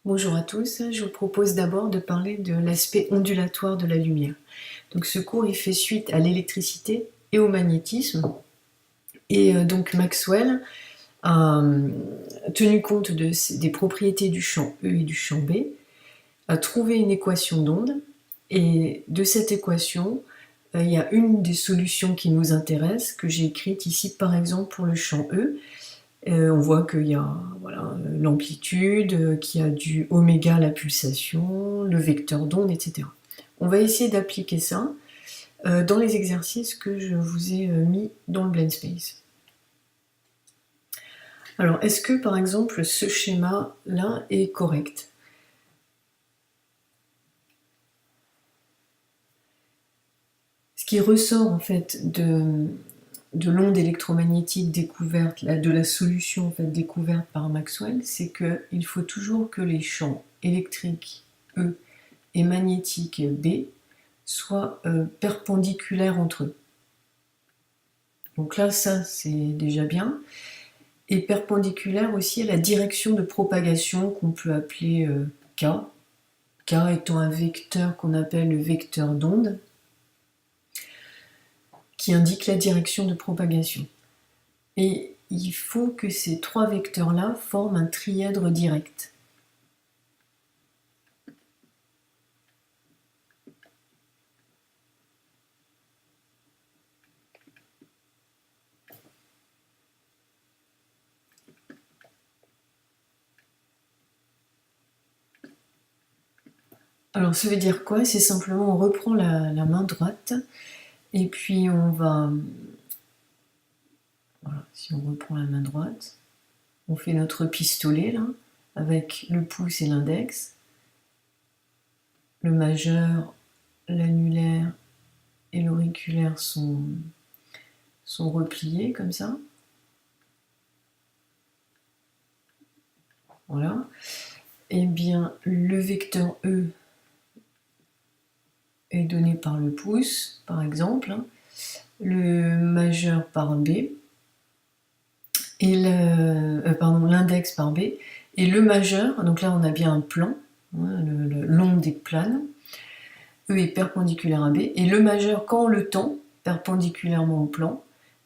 Bonjour à tous, je vous propose d'abord de parler de l'aspect ondulatoire de la lumière. Donc ce cours il fait suite à l'électricité et au magnétisme. Et donc Maxwell a tenu compte des propriétés du champ E et du champ B, a trouvé une équation d'onde, et de cette équation, il y a une des solutions qui nous intéresse, que j'ai écrite ici par exemple pour le champ E. On voit qu'il y a l'amplitude, qu'il y a du oméga la pulsation, le vecteur d'onde, etc. On va essayer d'appliquer ça dans les exercices que je vous ai mis dans le Blend Space. Alors, est-ce que par exemple ce schéma-là est correct? Ce qui ressort en fait de l'onde électromagnétique découverte, de la solution en fait, découverte par Maxwell, c'est qu'il faut toujours que les champs électriques E et magnétiques B soient perpendiculaires entre eux. Donc là, ça c'est déjà bien. Et perpendiculaire aussi à la direction de propagation qu'on peut appeler K. K étant un vecteur qu'on appelle le vecteur d'onde, qui indique la direction de propagation. Et il faut que ces trois vecteurs-là forment un trièdre direct. Alors ça veut dire quoi? C'est simplement on reprend la main droite et puis on va... Voilà, si on reprend la main droite, on fait notre pistolet là, avec le pouce et l'index, le majeur, l'annulaire et l'auriculaire sont repliés comme ça. Voilà. Et bien, le vecteur E est donné par le pouce, par exemple, le majeur par B, et l'index par B, et le majeur, donc là on a bien un plan, hein, l'onde est plane, E est perpendiculaire à B, et le majeur, quand on le tend perpendiculairement au plan,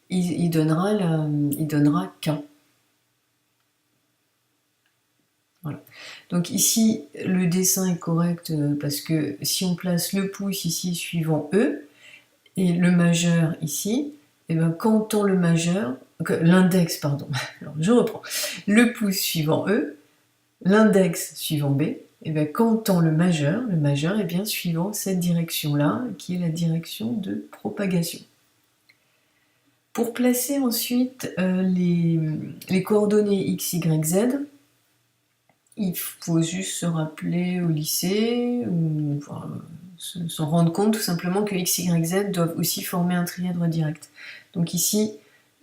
il donnera K. Voilà. Donc ici, le dessin est correct parce que si on place le pouce ici suivant E et le majeur ici, et bien quand on tend le majeur, l'index, pardon, alors je reprends, le pouce suivant E, l'index suivant B, et bien quand on tend le majeur est bien suivant cette direction-là, qui est la direction de propagation. Pour placer ensuite les coordonnées x, y, z, il faut juste se rappeler au lycée, ou enfin, s'en rendre compte tout simplement que x, y, z doivent aussi former un trièdre direct. Donc ici,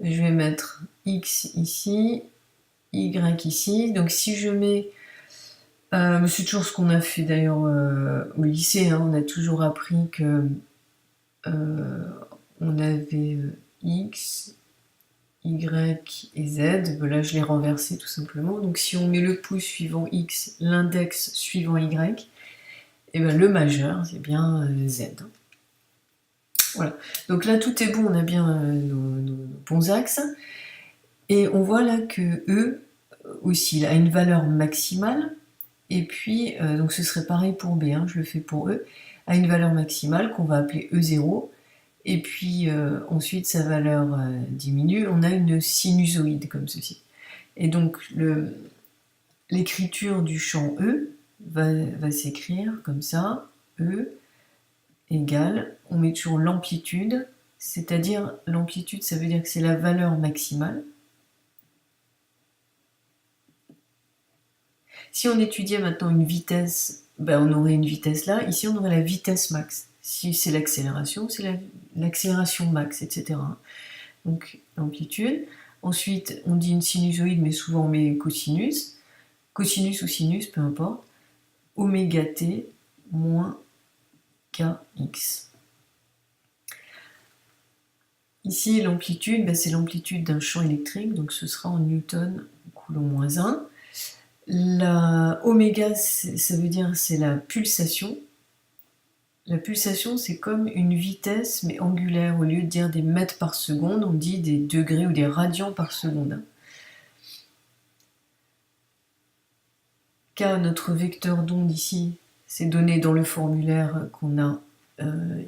je vais mettre x ici, y ici. Donc si je mets... c'est toujours ce qu'on a fait d'ailleurs au lycée, hein, on a toujours appris que on avait x, y et z, là je l'ai renversé tout simplement. Donc si on met le pouce suivant x, l'index suivant y, et bien le majeur c'est bien z. Voilà, donc là tout est bon, on a bien nos bons axes. Et on voit là que E aussi il a une valeur maximale, et puis donc ce serait pareil pour B, hein, je le fais pour E, a une valeur maximale qu'on va appeler E0. Et puis ensuite sa valeur diminue, on a une sinusoïde comme ceci. Et donc l'écriture du champ E va s'écrire comme ça, E égale, on met toujours l'amplitude, c'est-à-dire l'amplitude ça veut dire que c'est la valeur maximale. Si on étudiait maintenant une vitesse, ben on aurait une vitesse là, ici on aurait la vitesse max. Si c'est l'accélération, c'est l'accélération max, etc. Donc l'amplitude. Ensuite, on dit une sinusoïde, mais souvent on met cosinus. Cosinus ou sinus, peu importe. Oméga t moins kx. Ici, l'amplitude, ben, c'est l'amplitude d'un champ électrique, donc ce sera en newton coulomb moins 1. La oméga, ça veut dire c'est la pulsation. La pulsation, c'est comme une vitesse, mais angulaire. Au lieu de dire des mètres par seconde, on dit des degrés ou des radians par seconde. Car notre vecteur d'onde ici, c'est donné dans le formulaire qu'on a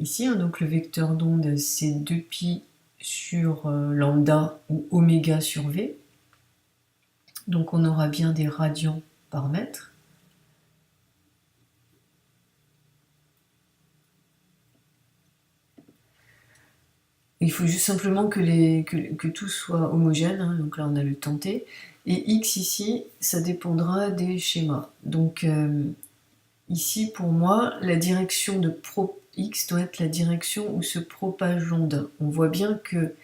ici. Donc le vecteur d'onde, c'est 2pi sur lambda ou oméga sur v. Donc on aura bien des radians par mètre. Il faut juste simplement que tout soit homogène, hein. Donc là on a le temps t. Et x ici, ça dépendra des schémas. Donc ici pour moi, la direction de x doit être la direction où se propage l'onde. On voit bien que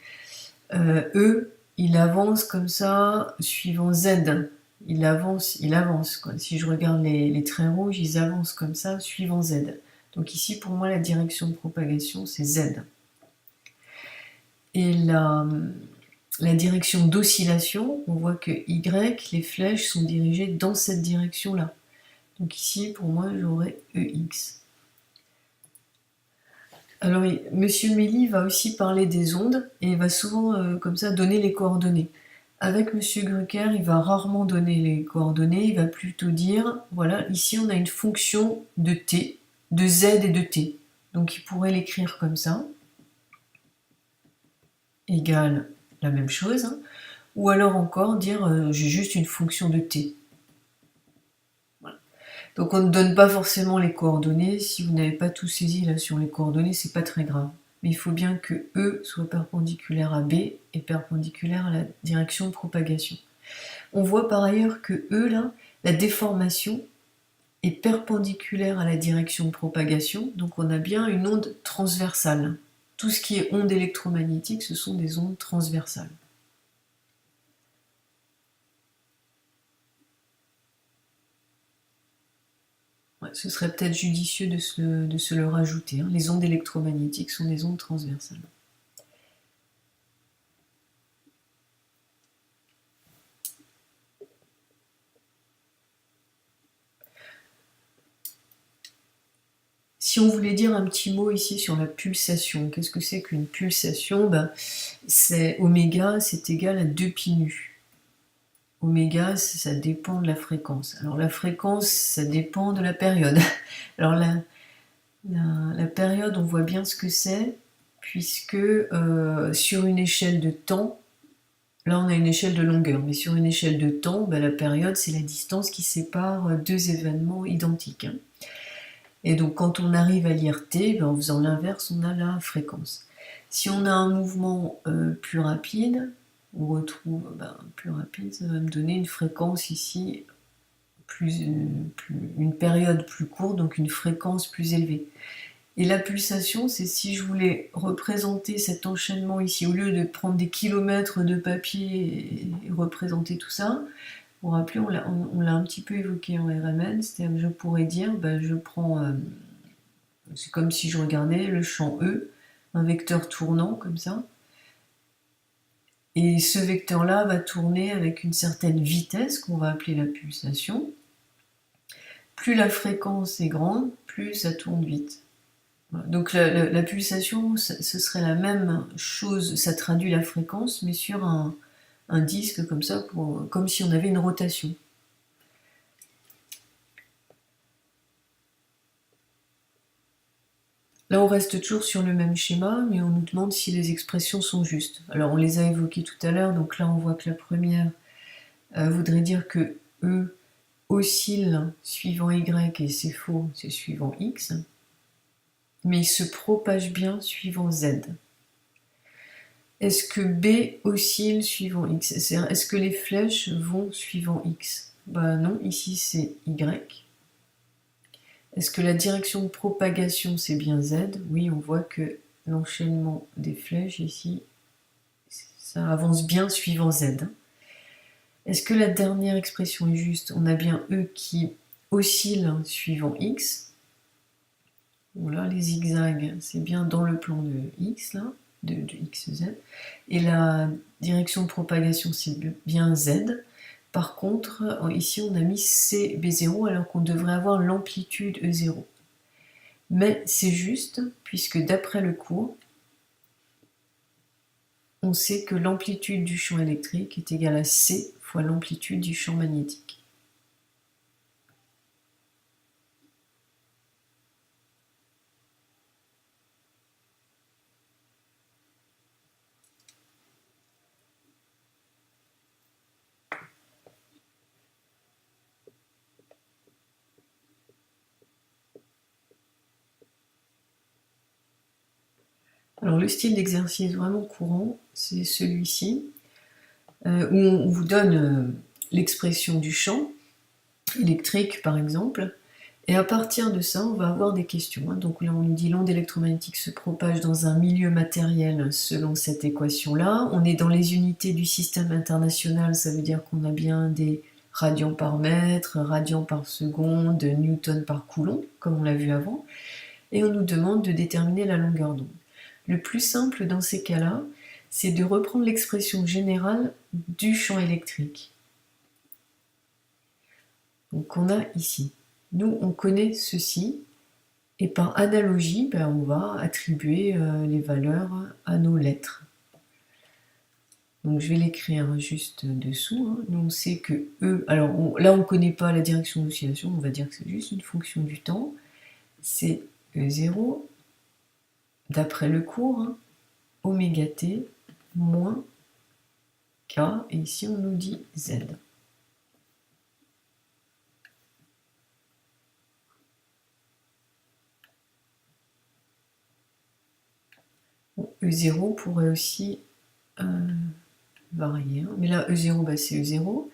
E, il avance comme ça, suivant Z. Il avance, quoi. Si je regarde les traits rouges, ils avancent comme ça, suivant Z. Donc ici, pour moi, la direction de propagation, c'est Z. Et la direction d'oscillation, on voit que Y, les flèches sont dirigées dans cette direction-là. Donc ici, pour moi, j'aurai EX. Alors, Monsieur Méli va aussi parler des ondes, et il va souvent, comme ça, donner les coordonnées. Avec Monsieur Drucker, il va rarement donner les coordonnées, il va plutôt dire, voilà, ici on a une fonction de t, de z et de t. Donc il pourrait l'écrire comme ça, égale la même chose, hein. Ou alors encore dire, j'ai juste une fonction de t. Voilà. Donc on ne donne pas forcément les coordonnées, si vous n'avez pas tout saisi là sur les coordonnées, c'est pas très grave. Mais il faut bien que E soit perpendiculaire à B et perpendiculaire à la direction de propagation. On voit par ailleurs que E, là, la déformation est perpendiculaire à la direction de propagation, donc on a bien une onde transversale. Tout ce qui est ondes électromagnétiques, ce sont des ondes transversales. Ouais, ce serait peut-être judicieux de se le rajouter, hein. Les ondes électromagnétiques sont des ondes transversales. Si on voulait dire un petit mot ici sur la pulsation, qu'est-ce que c'est qu'une pulsation? C'est oméga, c'est égal à 2pi nu. Oméga, ça dépend de la fréquence. Alors la fréquence, ça dépend de la période. Alors la période, on voit bien ce que c'est, puisque sur une échelle de temps, là on a une échelle de longueur, mais sur une échelle de temps, la période, c'est la distance qui sépare deux événements identiques, hein. Et donc quand on arrive à lire t, en faisant l'inverse, on a la fréquence. Si on a un mouvement plus rapide, on retrouve plus rapide, ça va me donner une fréquence ici, une période plus courte, donc une fréquence plus élevée. Et la pulsation, c'est si je voulais représenter cet enchaînement ici, au lieu de prendre des kilomètres de papier et représenter tout ça, vous vous rappelez, on l'a un petit peu évoqué en RMN, c'est-à-dire que je pourrais dire, je prends, c'est comme si je regardais le champ E, un vecteur tournant comme ça, et ce vecteur-là va tourner avec une certaine vitesse qu'on va appeler la pulsation. Plus la fréquence est grande, plus ça tourne vite. Donc la pulsation, ce serait la même chose, ça traduit la fréquence, mais sur un disque comme ça, comme si on avait une rotation. Là, on reste toujours sur le même schéma, mais on nous demande si les expressions sont justes. Alors, on les a évoquées tout à l'heure, donc là, on voit que la première voudrait dire que E oscille suivant Y, et c'est faux, c'est suivant X, mais il se propage bien suivant Z. Est-ce que B oscille suivant X? Est-ce que les flèches vont suivant X? Non, ici c'est Y. Est-ce que la direction de propagation c'est bien Z? Oui, on voit que l'enchaînement des flèches ici, ça avance bien suivant Z. Est-ce que la dernière expression est juste? On a bien E qui oscille suivant X. Voilà, les zigzags, c'est bien dans le plan de X, là, de XZ. Et la direction de propagation, c'est bien Z. Par contre, ici on a mis CB0 alors qu'on devrait avoir l'amplitude E0. Mais c'est juste, puisque d'après le cours, on sait que l'amplitude du champ électrique est égale à C fois l'amplitude du champ magnétique. Alors le style d'exercice vraiment courant, c'est celui-ci, où on vous donne l'expression du champ électrique par exemple, et à partir de ça, on va avoir des questions. Donc là, on nous dit l'onde électromagnétique se propage dans un milieu matériel selon cette équation-là. On est dans les unités du système international, ça veut dire qu'on a bien des radians par mètre, radians par seconde, newtons par coulomb, comme on l'a vu avant. Et on nous demande de déterminer la longueur d'onde. Le plus simple dans ces cas-là, c'est de reprendre l'expression générale du champ électrique. Donc on a ici. Nous, on connaît ceci, et par analogie, on va attribuer les valeurs à nos lettres. Donc je vais l'écrire juste dessous. Nous, on sait que E, alors là on ne connaît pas la direction d'oscillation, on va dire que c'est juste une fonction du temps. C'est E0, d'après le cours, oméga t moins K, et ici on nous dit Z. Bon, E0 pourrait aussi varier, mais là E0 c'est E0.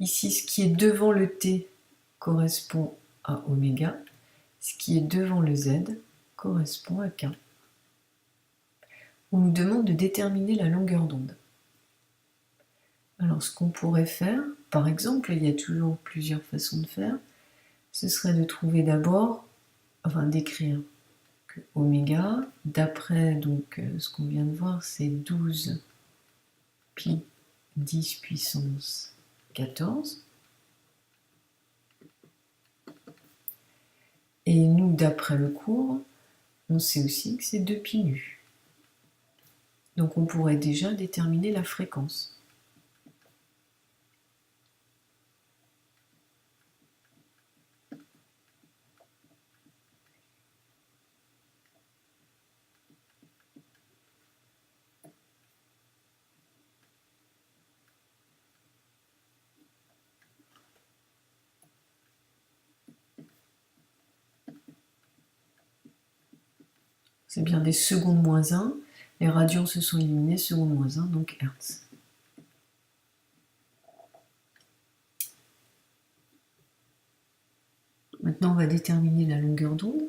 Ici ce qui est devant le T correspond à oméga, ce qui est devant le Z correspond à K. On nous demande de déterminer la longueur d'onde. Alors ce qu'on pourrait faire, par exemple, il y a toujours plusieurs façons de faire, ce serait de trouver d'abord, enfin d'écrire que oméga, d'après donc ce qu'on vient de voir, c'est 12 pi 10 puissance 14. Et nous, d'après le cours, on sait aussi que c'est 2 pi nu. Donc on pourrait déjà déterminer la fréquence. C'est bien des secondes moins 1. Les radians se sont éliminés, secondes moins 1, donc Hertz. Maintenant, on va déterminer la longueur d'onde.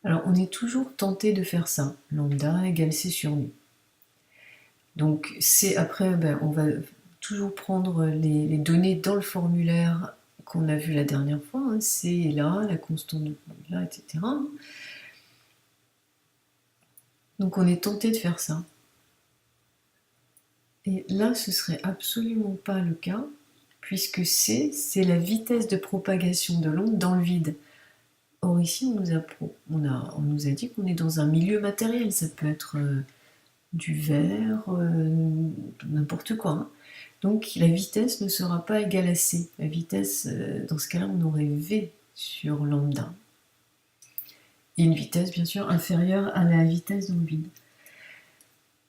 Alors, on est toujours tenté de faire ça. Lambda égale C sur nu. Donc, après, on va toujours prendre les données dans le formulaire qu'on a vu la dernière fois. C est là, la constante de là, etc. Donc, on est tenté de faire ça. Et là, ce serait absolument pas le cas, puisque C, c'est la vitesse de propagation de l'onde dans le vide. Or ici, on nous a dit qu'on est dans un milieu matériel, ça peut être du verre, n'importe quoi. Donc la vitesse ne sera pas égale à C. La vitesse, dans ce cas-là, on aurait V sur lambda. Et une vitesse, bien sûr, inférieure à la vitesse dans le vide.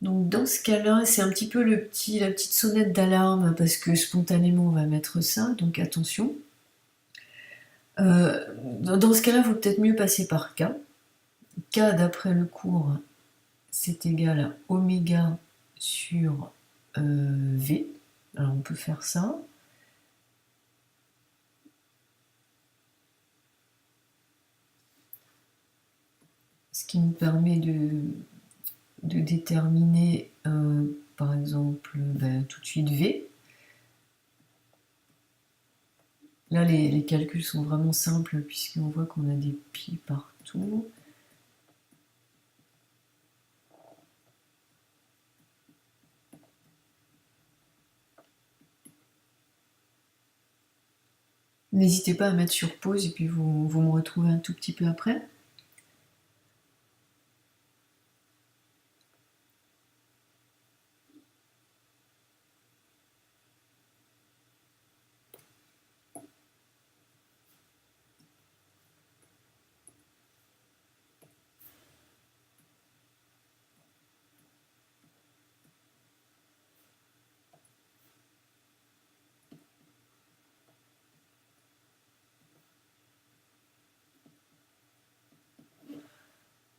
Donc dans ce cas-là, c'est un petit peu la petite sonnette d'alarme, parce que spontanément, on va mettre ça, donc attention. Dans ce cas-là, il vaut peut-être mieux passer par K. K, d'après le cours, c'est égal à oméga sur V. Alors on peut faire ça. Ce qui nous permet de déterminer, par exemple, tout de suite V. Là, les calculs sont vraiment simples puisqu'on voit qu'on a des pis partout. N'hésitez pas à mettre sur pause et puis vous me retrouvez un tout petit peu après.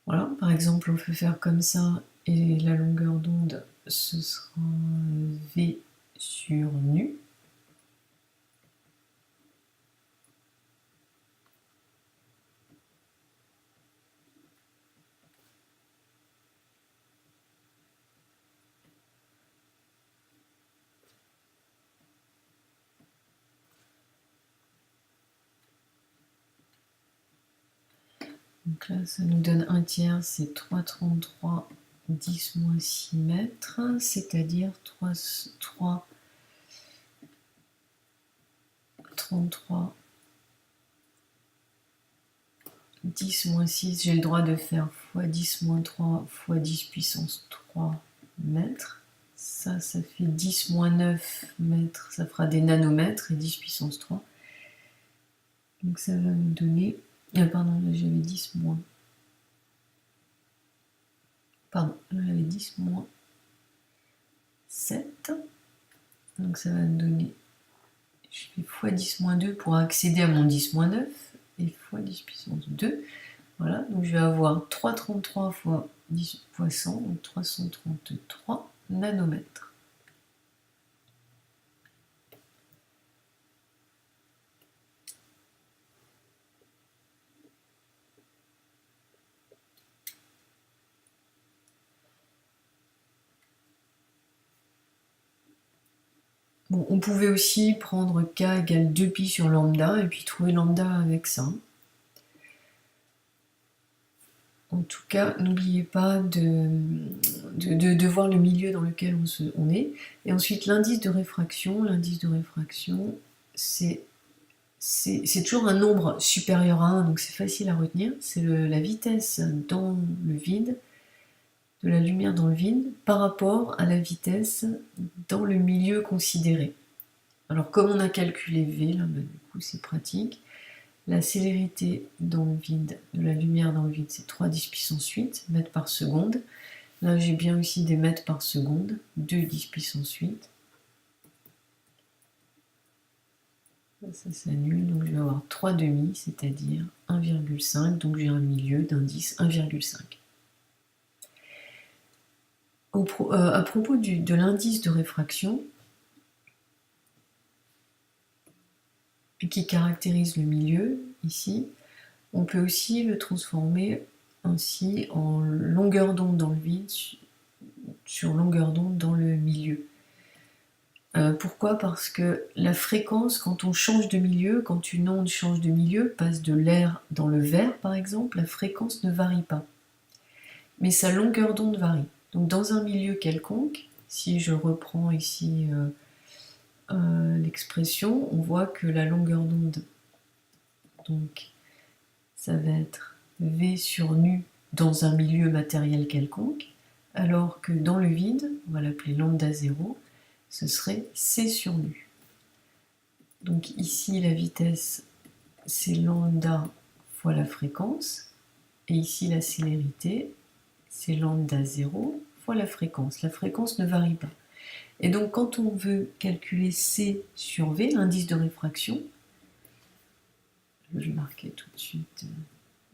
Voilà, par exemple, on peut faire comme ça, et la longueur d'onde, ce sera V sur nu. Donc là, ça nous donne un tiers, c'est 3,33, 10 moins 6 mètres, c'est-à-dire 33, 10 moins 6, j'ai le droit de faire x 10 moins 3 x 10 puissance 3 mètres. Ça fait 10 moins 9 mètres, ça fera des nanomètres, et 10 puissance 3. Donc ça va nous donner... pardon, là j'avais 10 moins... Pardon, là j'avais 10 moins 7. Donc ça va me donner... Je fais x 10 moins 2 pour accéder à mon 10 moins 9. Et x 10 puissance 2. Voilà, donc je vais avoir 333 fois 10 fois 100, donc 333 nanomètres. Bon, on pouvait aussi prendre k égale 2pi sur lambda et puis trouver lambda avec ça. En tout cas, n'oubliez pas de voir le milieu dans lequel on est. Et ensuite, l'indice de réfraction, c'est toujours un nombre supérieur à 1, donc c'est facile à retenir. C'est la vitesse dans le vide, de la lumière dans le vide, par rapport à la vitesse dans le milieu considéré. Alors, comme on a calculé V, là, du coup, c'est pratique. La célérité dans le vide, de la lumière dans le vide, c'est 3 10 puissance 8 mètres par seconde. Là, j'ai bien aussi des mètres par seconde, 2 10 puissance 8. Ça s'annule, donc je vais avoir 3 demi, c'est-à-dire 1,5, donc j'ai un milieu d'indice 1,5. À propos de l'indice de réfraction, qui caractérise le milieu, ici, on peut aussi le transformer ainsi en longueur d'onde dans le vide sur longueur d'onde dans le milieu. Pourquoi? Parce que la fréquence, quand on change de milieu, quand une onde change de milieu, passe de l'air dans le verre par exemple, la fréquence ne varie pas. Mais sa longueur d'onde varie. Donc dans un milieu quelconque, si je reprends ici l'expression, on voit que la longueur d'onde, donc ça va être V sur nu dans un milieu matériel quelconque, alors que dans le vide, on va l'appeler lambda 0, ce serait C sur nu. Donc ici, la vitesse, c'est lambda fois la fréquence, et ici, la célérité, c'est lambda 0 fois la fréquence. La fréquence ne varie pas. Et donc, quand on veut calculer C sur V, l'indice de réfraction, je vais le marquer tout de suite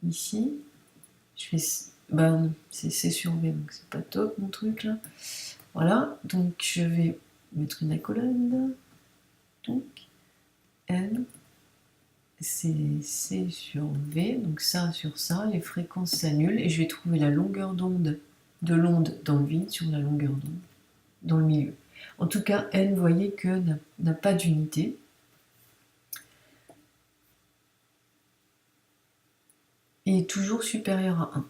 ici, je fais... Ben, c'est C sur V, donc c'est pas top mon truc là. Voilà, donc je vais mettre une accolade. Donc, N, c'est C sur V, donc ça sur ça, les fréquences s'annulent, et je vais trouver la longueur d'onde de l'onde dans le vide sur la longueur d'onde dans le milieu. En tout cas, N, vous voyez que n'a pas d'unité. est toujours supérieur à 1.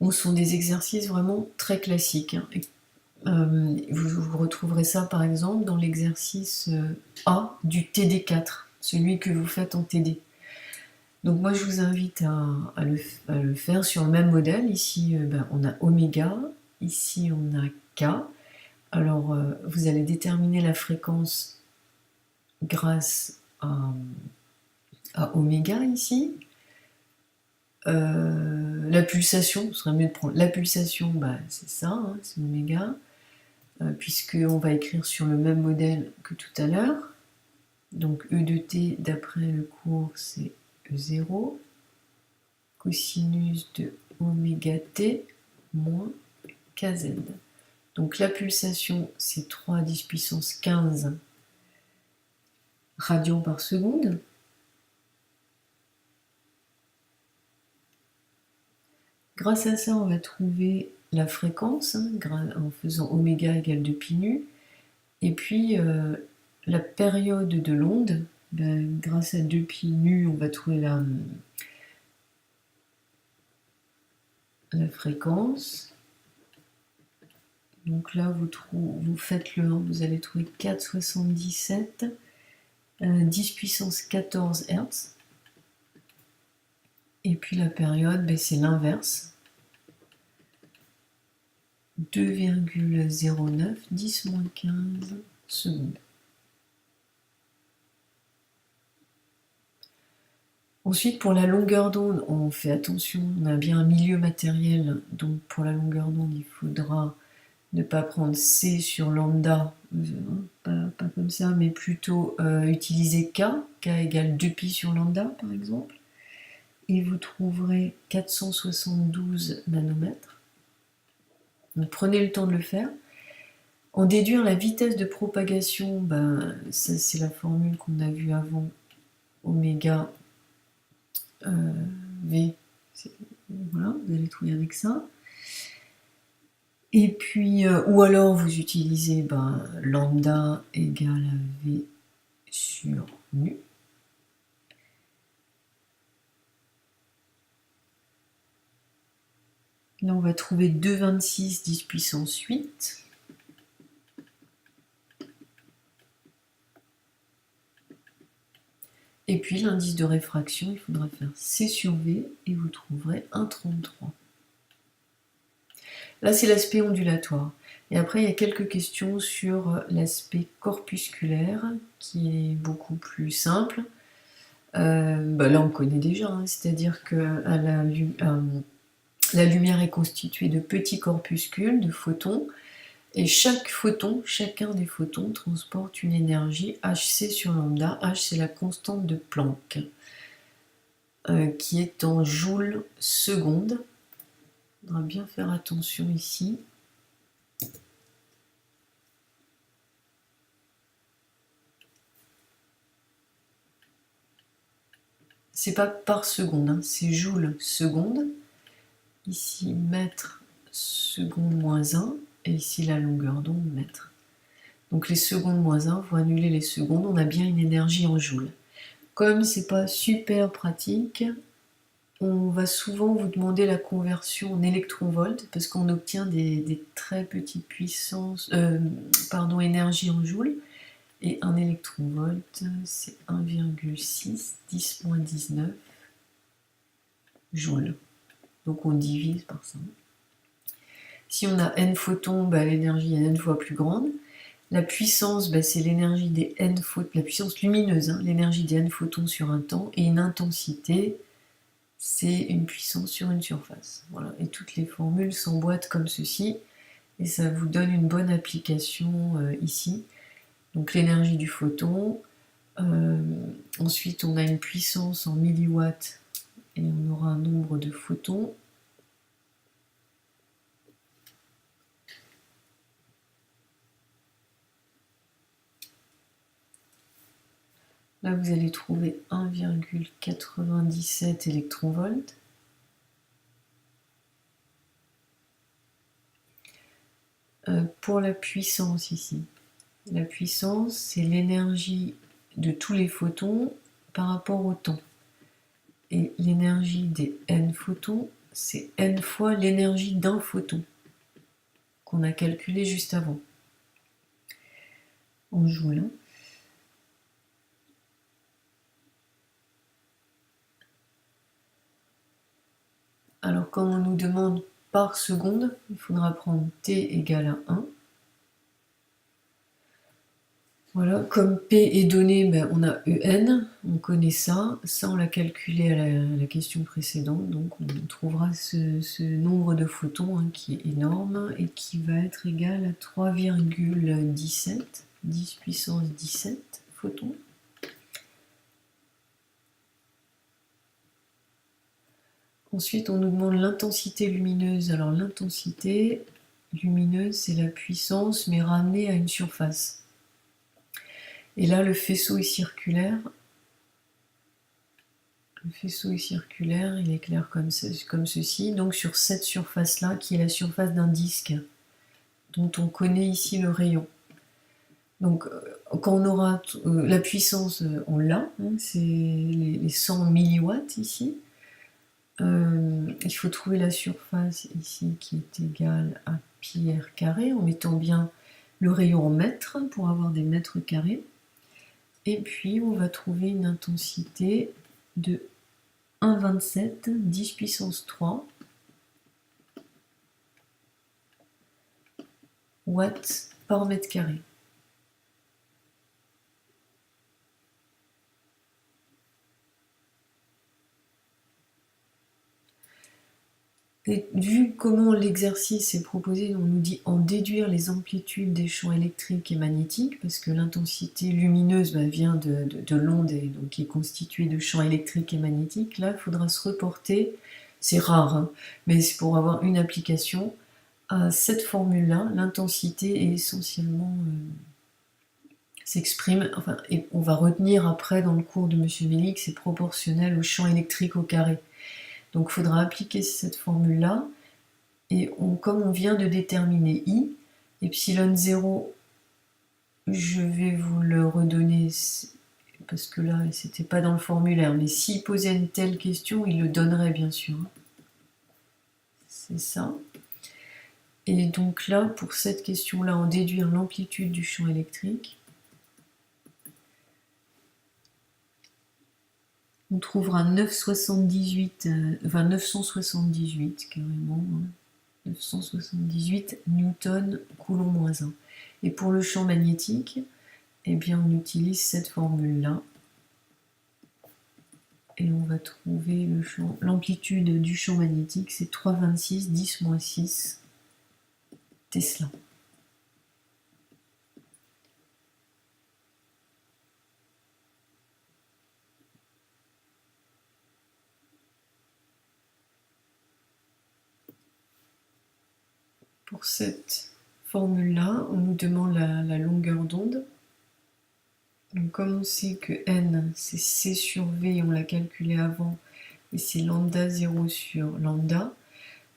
Bon, ce sont des exercices vraiment très classiques, hein. Vous retrouverez ça par exemple dans l'exercice A du TD4, celui que vous faites en TD. Donc moi je vous invite à le faire sur le même modèle. Ici on a oméga, ici on a K. Alors vous allez déterminer la fréquence grâce à oméga ici. La pulsation, ce serait mieux de prendre la pulsation, c'est ça, hein, c'est oméga. Puisqu'on va écrire sur le même modèle que tout à l'heure. Donc E de t d'après le cours c'est E0, cosinus de oméga t moins kz. Donc la pulsation c'est 3 à 10 puissance 15 radians par seconde. Grâce à ça on va trouver la fréquence, hein, en faisant oméga égale 2 pi nu. Et puis la période de l'onde, grâce à 2 pi nu, on va trouver la fréquence. Donc là, vous faites le 1, vous allez trouver 4,77, 10 puissance 14 Hz. Et puis la période, c'est l'inverse. 2,09, 10 moins 15 secondes. Ensuite, pour la longueur d'onde, on fait attention, on a bien un milieu matériel, donc pour la longueur d'onde, il faudra ne pas prendre C sur lambda, pas comme ça, mais plutôt utiliser K, K égale 2pi sur lambda par exemple, et vous trouverez 472 nanomètres. Donc prenez le temps de le faire. En déduire la vitesse de propagation, ça c'est la formule qu'on a vue avant, oméga V, voilà, vous allez trouver avec ça. Et puis, ou alors vous utilisez lambda égale à V sur mu. Là, on va trouver 2,26 10 puissance 8. Et puis l'indice de réfraction, il faudra faire C sur V et vous trouverez 1,33. Là, c'est l'aspect ondulatoire. Et après, il y a quelques questions sur l'aspect corpusculaire, qui est beaucoup plus simple. Là, on connaît déjà, hein, c'est-à-dire que la lumière est constituée de petits corpuscules, de photons, et chacun des photons transporte une énergie hc sur lambda. H, c'est la constante de Planck, qui est en joules secondes. On va bien faire attention ici. C'est pas par seconde, hein, c'est joules seconde. Ici, mètre seconde moins 1, et ici la longueur d'onde mètre. Donc les secondes moins 1 vont annuler les secondes, on a bien une énergie en joules. Comme c'est pas super pratique, on va souvent vous demander la conversion en électronvolts parce qu'on obtient des très petites puissances, énergie en joules. Et un électronvolt, c'est 1,6 10-19 joules. Donc on divise par ça. Si on a n photons, l'énergie est n fois plus grande. La puissance, c'est l'énergie des n photons, la puissance lumineuse, hein, l'énergie des n photons sur un temps, et une intensité, c'est une puissance sur une surface. Voilà. Et toutes les formules s'emboîtent comme ceci, et ça vous donne une bonne application ici. Donc l'énergie du photon, ensuite on a une puissance en milliwatts, et on aura un nombre de photons. Là, vous allez trouver 1,97 électronvolts. pour la puissance ici. La puissance, c'est l'énergie de tous les photons par rapport au temps. Et l'énergie des n photons, c'est n fois l'énergie d'un photon qu'on a calculé juste avant. On joue là. Alors comme on nous demande par seconde, il faudra prendre t égale à 1. Voilà, comme P est donné, ben, on a EN, on connaît ça. Ça, on l'a calculé à la question précédente, donc on trouvera ce nombre de photons hein, qui est énorme et qui va être égal à 3,17, 10 puissance 17 photons. Ensuite, on nous demande l'intensité lumineuse. Alors, l'intensité lumineuse, c'est la puissance, mais ramenée à une surface. Et là, le faisceau est circulaire. Le faisceau est circulaire, il éclaire comme ceci. Donc sur cette surface-là, qui est la surface d'un disque, dont on connaît ici le rayon. Donc quand on aura la puissance, on l'a, hein, c'est les 100 milliwatts ici. Il faut trouver la surface ici qui est égale à pi r carré, en mettant bien le rayon en mètres pour avoir des mètres carrés. Et puis on va trouver une intensité de 1,27, 10 puissance 3 watts par mètre carré. Et vu comment l'exercice est proposé, on nous dit en déduire les amplitudes des champs électriques et magnétiques, parce que l'intensité lumineuse vient de l'onde et donc qui est constituée de champs électriques et magnétiques. Là, il faudra se reporter, c'est rare, hein, mais c'est pour avoir une application à cette formule-là. L'intensité est essentiellement s'exprime, enfin, et on va retenir après dans le cours de M. Mélic que c'est proportionnel au champ électrique au carré. Donc il faudra appliquer cette formule-là, et comme on vient de déterminer I, epsilon 0, je vais vous le redonner, parce que là, c'était pas dans le formulaire, mais s'il posait une telle question, il le donnerait bien sûr. C'est ça. Et donc là, pour cette question-là, on déduit l'amplitude du champ électrique. On trouvera 978 carrément, hein, 978 newton coulomb moins 1. Et pour le champ magnétique, eh bien on utilise cette formule-là. Et on va trouver l'amplitude du champ magnétique, c'est 3,26 10 moins 6 Tesla. Pour cette formule-là, on nous demande la longueur d'onde. Donc comme on sait que n, c'est c sur v, on l'a calculé avant, et c'est lambda 0 sur lambda,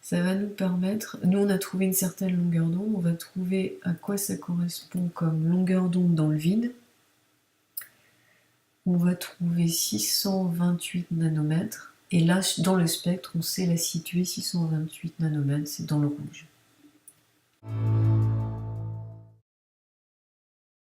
ça va nous permettre, nous on a trouvé une certaine longueur d'onde, on va trouver à quoi ça correspond comme longueur d'onde dans le vide. On va trouver 628 nanomètres, et là dans le spectre, on sait la situer, 628 nanomètres, c'est dans le rouge.